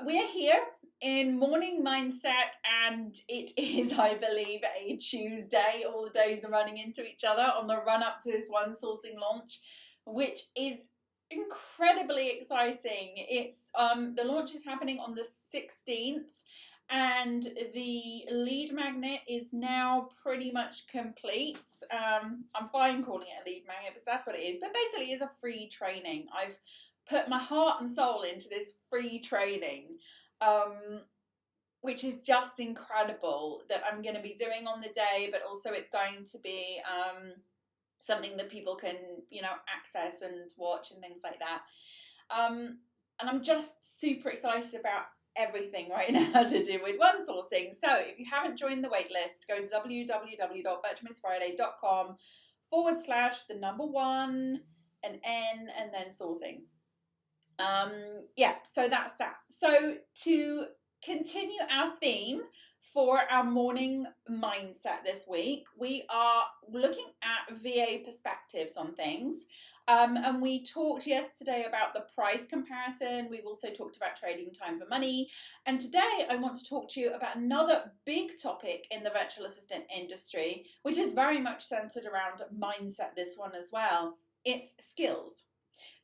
We're here in morning mindset, and it is, I believe, a Tuesday. All the days are running into each other on the run up to this one sourcing launch, which is incredibly exciting. It's the launch is happening on the 16th, and the lead magnet is now pretty much complete. I'm fine calling it a lead magnet because that's what it is, but basically it's a free training. I've put my heart and soul into this free training, which is just incredible, that I'm going to be doing on the day, but also it's going to be something that people can, access and watch and things like that. And I'm just super excited about everything right now to do with one sourcing. So if you haven't joined the waitlist, go to www.virtualmiss.friday.com/1 and N and then sourcing. So that's that. So to continue our theme for our morning mindset this week, we are looking at VA perspectives on things. And we talked yesterday about the price comparison. We've also talked about trading time for money. And today I want to talk to you about another big topic in the virtual assistant industry, which is very much centered around mindset, this one as well. It's skills.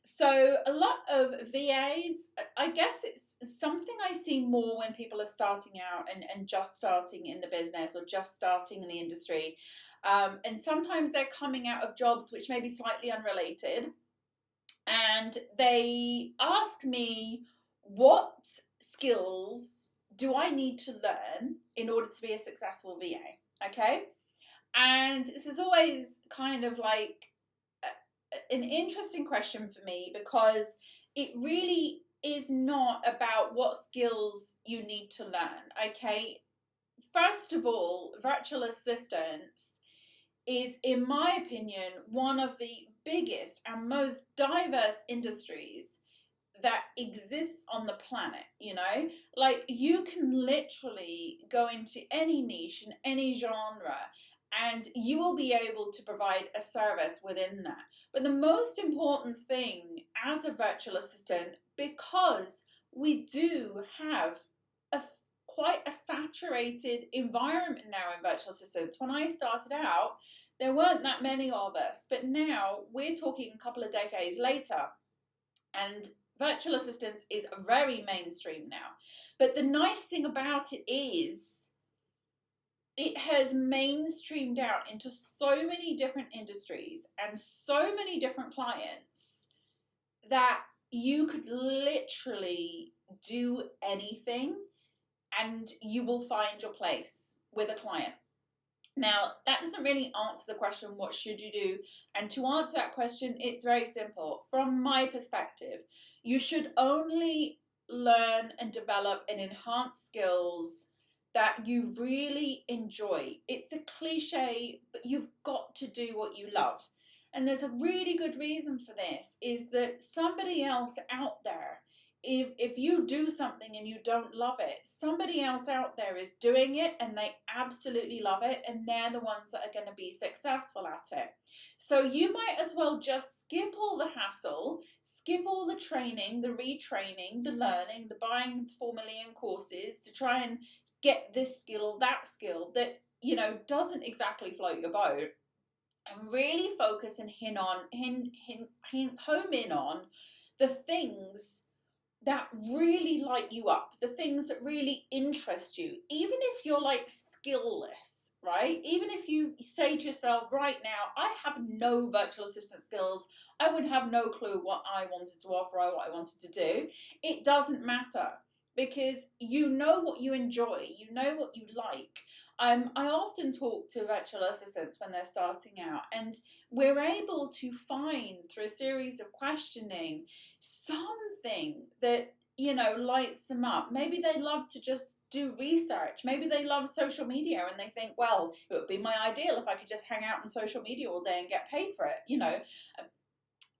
So a lot of VAs, I guess it's something I see more when people are starting out and just starting in the business or just starting in the industry. And sometimes they're coming out of jobs which may be slightly unrelated. And they ask me, what skills do I need to learn in order to be a successful VA? Okay. And this is always kind of like an interesting question for me, because it really is not about what skills you need to learn. Okay. First of all, virtual assistants is, in my opinion, one of the biggest and most diverse industries that exists on the planet. Like, you can literally go into any niche in any genre and you will be able to provide a service within that. But the most important thing as a virtual assistant, because we do have quite a saturated environment now in virtual assistants. When I started out, there weren't that many of us, but now we're talking a couple of decades later, and virtual assistants is very mainstream now. But the nice thing about it is, it has mainstreamed out into so many different industries and so many different clients that you could literally do anything and you will find your place with a client. Now, that doesn't really answer the question, what should you do? And to answer that question, it's very simple. From my perspective, you should only learn and develop and enhance skills that you really enjoy. It's a cliche, but you've got to do what you love. And there's a really good reason for this, is that somebody else out there, if you do something and you don't love it, somebody else out there is doing it and they absolutely love it, and they're the ones that are going to be successful at it. So you might as well just skip all the hassle, skip all the training, the retraining, the learning, the buying 4 million courses to try and get this skill or that skill that, doesn't exactly float your boat, and really focus and home in on the things that really light you up, the things that really interest you, even if you're like skillless, right? Even if you say to yourself, right now, I have no virtual assistant skills, I would have no clue what I wanted to offer or what I wanted to do. It doesn't matter, because you know what you enjoy, you know what you like. I often talk to virtual assistants when they're starting out, and we're able to find, through a series of questioning, something that, lights them up. Maybe they love to just do research. Maybe they love social media and they think, well, it would be my ideal if I could just hang out on social media all day and get paid for it.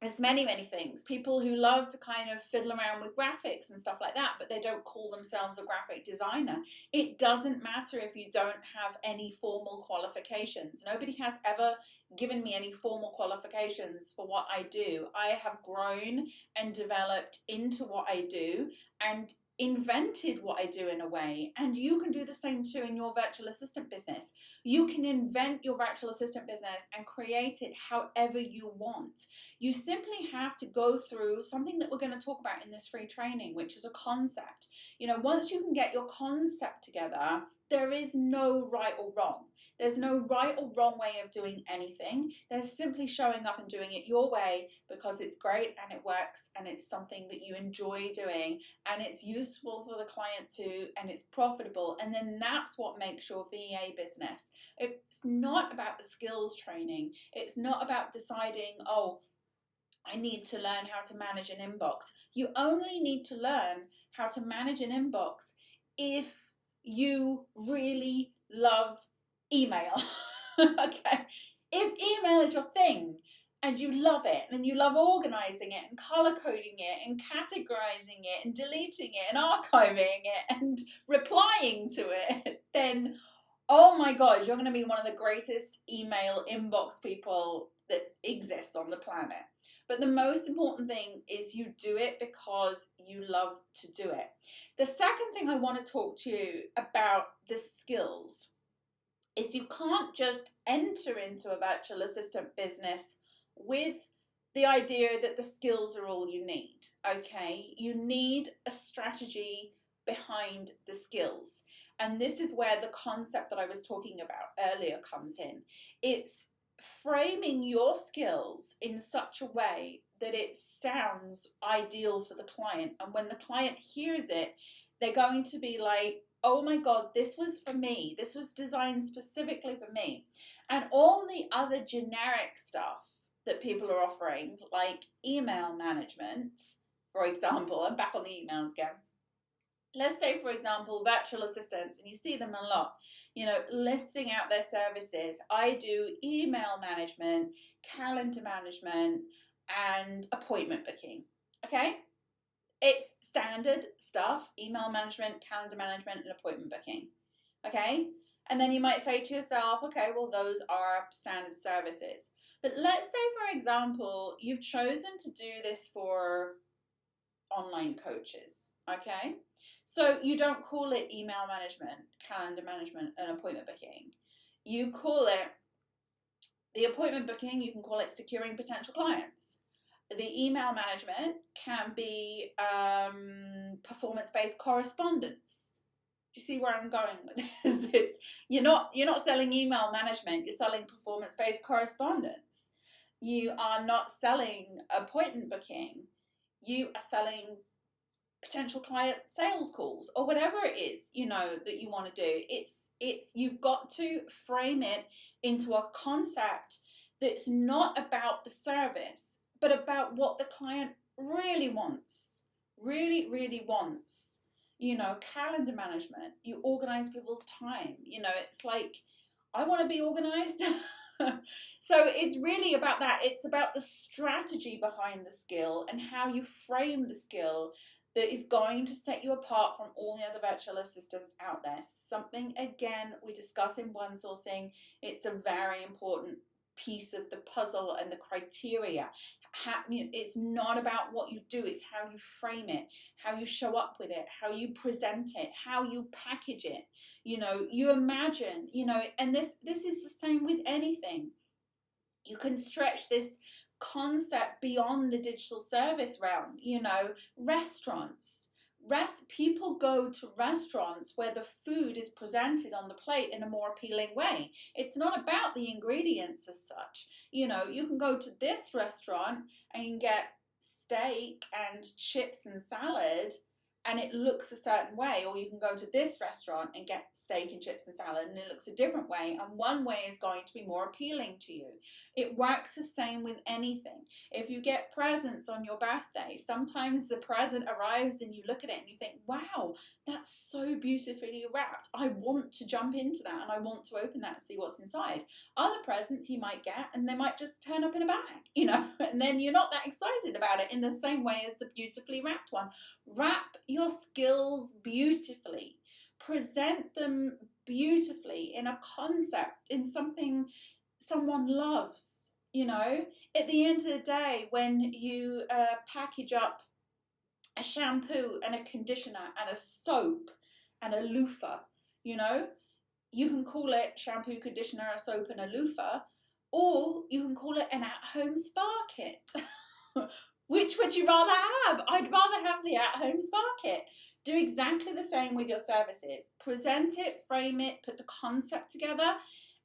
There's many, many things. People who love to kind of fiddle around with graphics and stuff like that, but they don't call themselves a graphic designer. It doesn't matter if you don't have any formal qualifications. Nobody has ever given me any formal qualifications for what I do. I have grown and developed into what I do, and invented what I do in a way, and you can do the same too in your virtual assistant business. You can invent your virtual assistant business and create it however you want. You simply have to go through something that we're going to talk about in this free training, which is a concept. Once you can get your concept together, there is no right or wrong. There's no right or wrong way of doing anything. There's simply showing up and doing it your way because it's great and it works and it's something that you enjoy doing and it's useful for the client too and it's profitable. And then that's what makes your VA business. It's not about the skills training. It's not about deciding, oh, I need to learn how to manage an inbox. You only need to learn how to manage an inbox if you really love email. Okay. If email is your thing and you love it and you love organizing it and color coding it and categorizing it and deleting it and archiving it and replying to it, then oh my gosh, you're going to be one of the greatest email inbox people that exists on the planet. But the most important thing is you do it because you love to do it. The second thing I want to talk to you about the skills is you can't just enter into a virtual assistant business with the idea that the skills are all you need, okay? You need a strategy behind the skills. And this is where the concept that I was talking about earlier comes in. It's framing your skills in such a way that it sounds ideal for the client. And when the client hears it, they're going to be like, oh my God, this was for me. This was designed specifically for me. And all the other generic stuff that people are offering, like email management, for example, I'm back on the emails again. Let's say, for example, virtual assistants, and you see them a lot, listing out their services. I do email management, calendar management, and appointment booking, okay? It's standard stuff, email management, calendar management, and appointment booking, okay? And then you might say to yourself, okay, well, those are standard services. But let's say, for example, you've chosen to do this for online coaches, okay? So you don't call it email management, calendar management, and appointment booking. You call it the appointment booking, you can call it securing potential clients. The email management can be performance-based correspondence. Do you see where I'm going with this? You're not selling email management, you're selling performance-based correspondence. You are not selling appointment booking, you are selling potential client sales calls or whatever it is, that you want to do. It's you've got to frame it into a concept that's not about the service, but about what the client really wants, really wants. Calendar management, you organize people's time. It's like, I want to be organized. So it's really about that. It's about the strategy behind the skill and how you frame the skill that is going to set you apart from all the other virtual assistants out there. Something, again, we discuss in one sourcing. It's a very important piece of the puzzle and the criteria. It's not about what you do, it's how you frame it, how you show up with it, how you present it, how you package it. You imagine, and this is the same with anything. You can stretch this concept beyond the digital service realm. Restaurants. People go to restaurants where the food is presented on the plate in a more appealing way. It's not about the ingredients as such. You can go to this restaurant and get steak and chips and salad and it looks a certain way, or you can go to this restaurant and get steak and chips and salad and it looks a different way, and one way is going to be more appealing to you. It works the same with anything. If you get presents on your birthday, sometimes the present arrives and you look at it and you think, wow, that's so beautifully wrapped. I want to jump into that and I want to open that and see what's inside. Other presents you might get and they might just turn up in a bag, and then you're not that excited about it in the same way as the beautifully wrapped one. Wrap your skills beautifully. Present them beautifully in a concept, in something someone loves. At the end of the day, when you package up a shampoo and a conditioner and a soap and a loofah, you know? You can call it shampoo, conditioner, a soap and a loofah, or you can call it an at-home spa kit. Which would you rather have? I'd rather have the at-home spa kit. Do exactly the same with your services. Present it, frame it, put the concept together,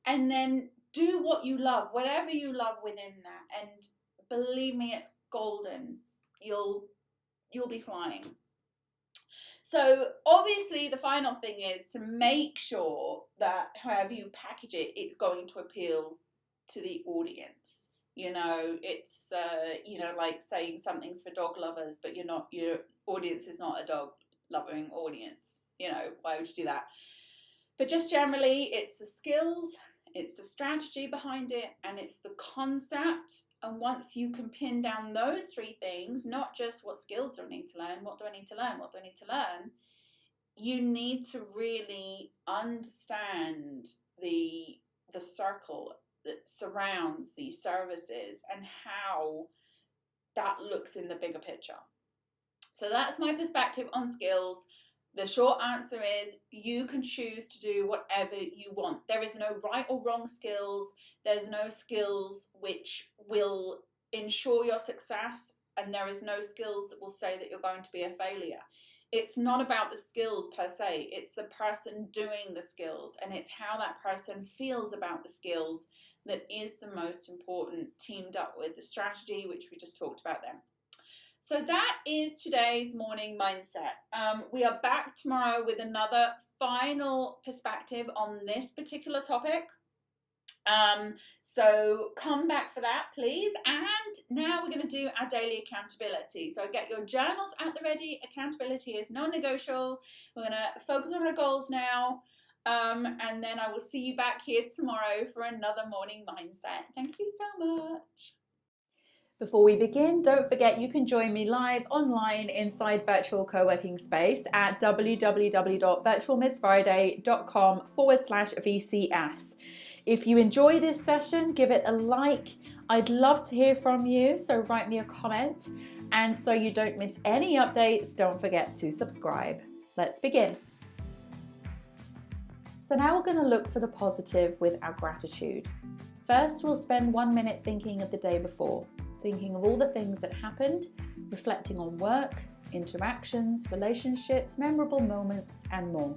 and then do what you love, whatever you love within that. And believe me, it's golden. You'll be flying. So obviously the final thing is to make sure that however you package it, it's going to appeal to the audience. You know, it's like saying something's for dog lovers, but your audience is not a dog loving audience. You know, why would you do that? But just generally, it's the skills, it's the strategy behind it, and it's the concept. And once you can pin down those three things, not just what skills do I need to learn, what do I need to learn, what do I need to learn, you need to really understand the circle that surrounds these services and how that looks in the bigger picture. So that's my perspective on skills. The short answer is you can choose to do whatever you want. There is no right or wrong skills. There's no skills which will ensure your success, and there is no skills that will say that you're going to be a failure. It's not about the skills per se. It's the person doing the skills, and it's how that person feels about the skills that is the most important, teamed up with the strategy, which we just talked about then. So that is today's morning mindset. We are back tomorrow with another final perspective on this particular topic. So come back for that, please. And now we're going to do our daily accountability. So get your journals at the ready. Accountability is non-negotiable. We're going to focus on our goals now. And then I will see you back here tomorrow for another morning mindset. Thank you so much. Before we begin, don't forget you can join me live online inside virtual co-working space at www.virtualmissfriday.com/VCS. If you enjoy this session, give it a like. I'd love to hear from you, so write me a comment. And so you don't miss any updates, don't forget to subscribe. Let's begin. So now we're going to look for the positive with our gratitude. First, we'll spend 1 minute thinking of the day before, thinking of all the things that happened, reflecting on work, interactions, relationships, memorable moments, and more.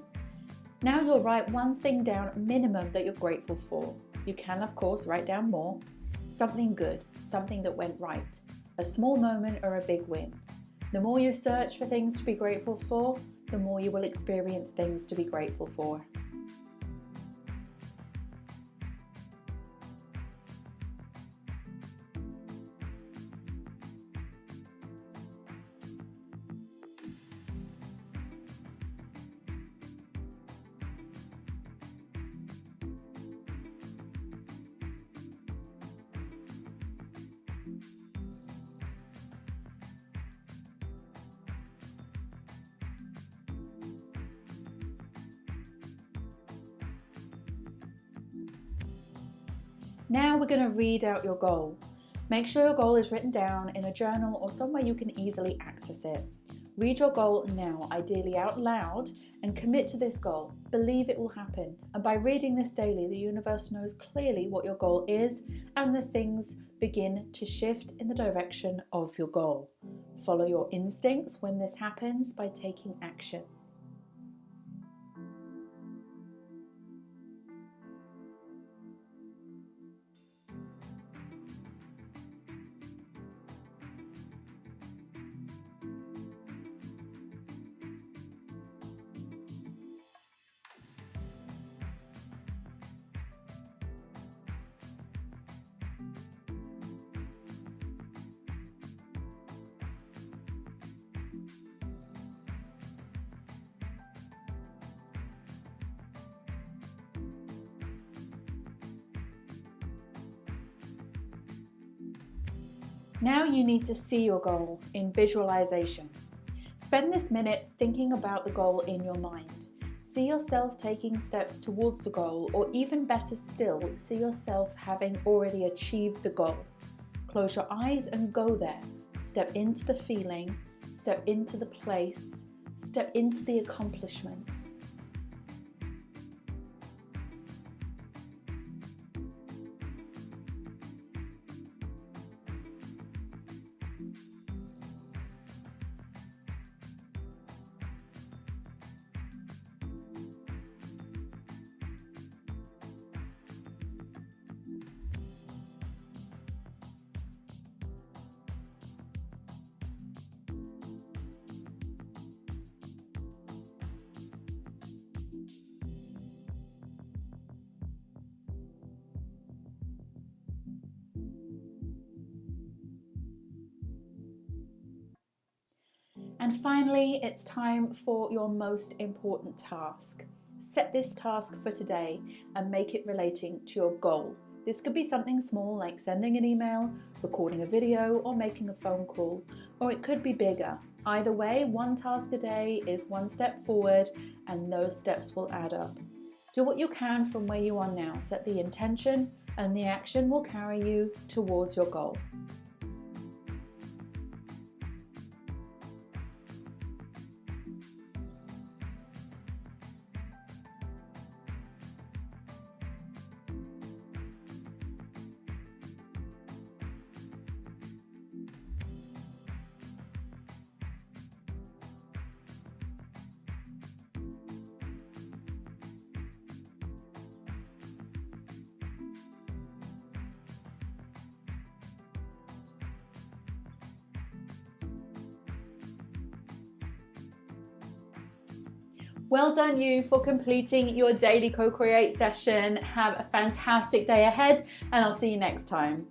Now you'll write one thing down minimum that you're grateful for. You can, of course, write down more. Something good, something that went right, a small moment or a big win. The more you search for things to be grateful for, the more you will experience things to be grateful for. Now we're going to read out your goal. Make sure your goal is written down in a journal or somewhere you can easily access it. Read your goal now, ideally out loud, and commit to this goal. Believe it will happen. And by reading this daily, the universe knows clearly what your goal is, and the things begin to shift in the direction of your goal. Follow your instincts when this happens by taking action. Now you need to see your goal in visualization. Spend this minute thinking about the goal in your mind. See yourself taking steps towards the goal, or even better still, see yourself having already achieved the goal. Close your eyes and go there. Step into the feeling, step into the place, step into the accomplishment. And finally, it's time for your most important task. Set this task for today and make it relating to your goal. This could be something small like sending an email, recording a video, or making a phone call, or it could be bigger. Either way, one task a day is one step forward, and those steps will add up. Do what you can from where you are now. Set the intention, and the action will carry you towards your goal. Well done you for completing your daily co-create session. Have a fantastic day ahead, and I'll see you next time.